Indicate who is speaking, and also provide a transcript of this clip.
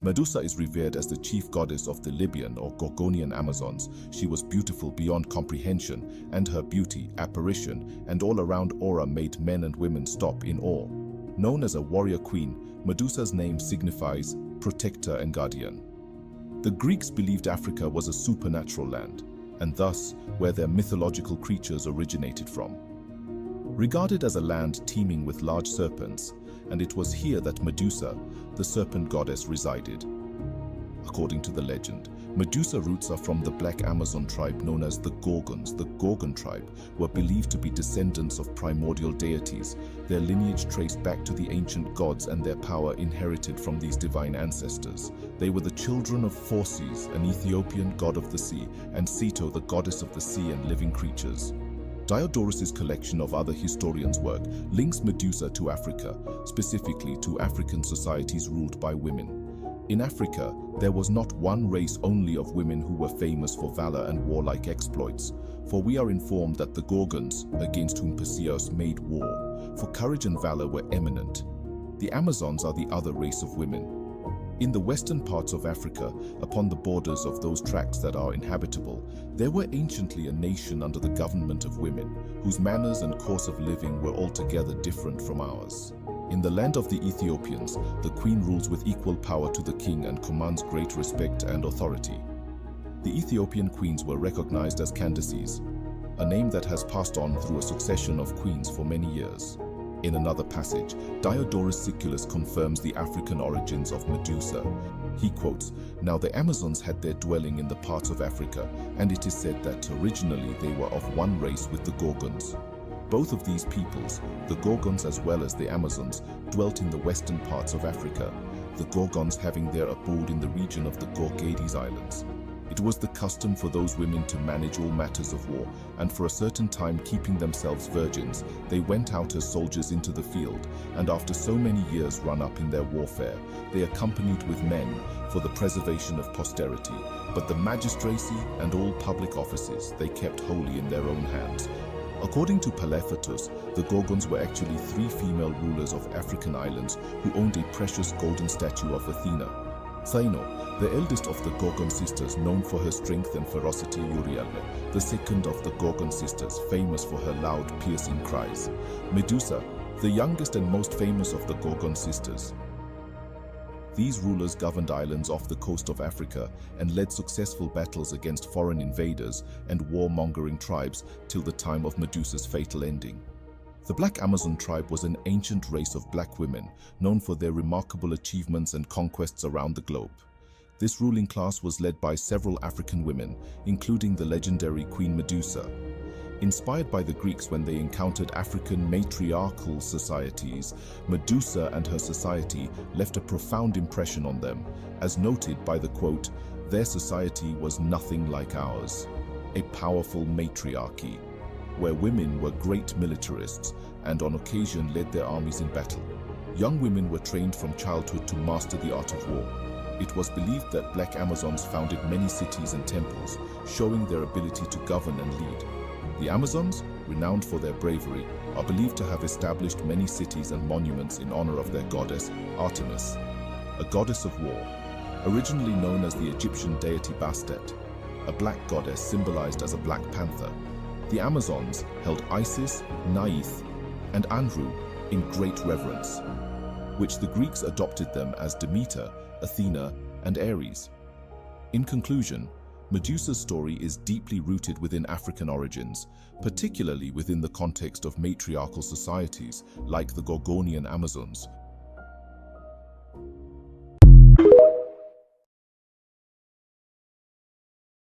Speaker 1: Medusa is revered as the chief goddess of the Libyan or Gorgonian Amazons. She was beautiful beyond comprehension, and her beauty, apparition, and all-around aura made men and women stop in awe. Known as a warrior queen, Medusa's name signifies protector and guardian. The Greeks believed Africa was a supernatural land, and thus where their mythological creatures originated from. Regarded as a land teeming with large serpents, and it was here that Medusa, the serpent goddess, resided. According to the legend, Medusa roots are from the Black Amazon tribe known as the Gorgons. The Gorgon tribe were believed to be descendants of primordial deities, their lineage traced back to the ancient gods and their power inherited from these divine ancestors. They were the children of Phorcys, an Ethiopian god of the sea, and Ceto, the goddess of the sea and living creatures. Diodorus's collection of other historians' work links Medusa to Africa, specifically to African societies ruled by women. In Africa, there was not one race only of women who were famous for valor and warlike exploits, for we are informed that the Gorgons, against whom Perseus made war, for courage and valor were eminent. The Amazons are the other race of women. In the western parts of Africa, upon the borders of those tracts that are inhabitable, there were anciently a nation under the government of women, whose manners and course of living were altogether different from ours. In the land of the Ethiopians, the queen rules with equal power to the king and commands great respect and authority. The Ethiopian queens were recognized as Candaces, a name that has passed on through a succession of queens for many years. In another passage, Diodorus Siculus confirms the African origins of Medusa. He quotes, "Now the Amazons had their dwelling in the parts of Africa, and it is said that originally they were of one race with the Gorgons. Both of these peoples, the Gorgons as well as the Amazons, dwelt in the western parts of Africa, the Gorgons having their abode in the region of the Gorgades Islands. It was the custom for those women to manage all matters of war, and for a certain time keeping themselves virgins, they went out as soldiers into the field, and after so many years run up in their warfare, they accompanied with men for the preservation of posterity, but the magistracy and all public offices they kept wholly in their own hands." According to Palephatus, the Gorgons were actually 3 female rulers of African islands who owned a precious golden statue of Athena. Thaino, the eldest of the Gorgon sisters, known for her strength and ferocity, Uriel, the second of the Gorgon sisters, famous for her loud, piercing cries. Medusa, the youngest and most famous of the Gorgon sisters. These rulers governed islands off the coast of Africa and led successful battles against foreign invaders and warmongering tribes till the time of Medusa's fatal ending. The Black Amazon tribe was an ancient race of black women, known for their remarkable achievements and conquests around the globe. This ruling class was led by several African women, including the legendary Queen Medusa. Inspired by the Greeks when they encountered African matriarchal societies, Medusa and her society left a profound impression on them, as noted by the quote, "Their society was nothing like ours, a powerful matriarchy, where women were great militarists and on occasion led their armies in battle. Young women were trained from childhood to master the art of war. It was believed that Black Amazons founded many cities and temples, showing their ability to govern and lead. The Amazons, renowned for their bravery, are believed to have established many cities and monuments in honor of their goddess, Artemis, a goddess of war, originally known as the Egyptian deity Bastet, a black goddess symbolized as a black panther. The Amazons held Isis, Neith, and Anru in great reverence, which the Greeks adopted them as Demeter, Athena, and Ares. In conclusion, Medusa's story is deeply rooted within African origins, particularly within the context of matriarchal societies like the Gorgonian Amazons,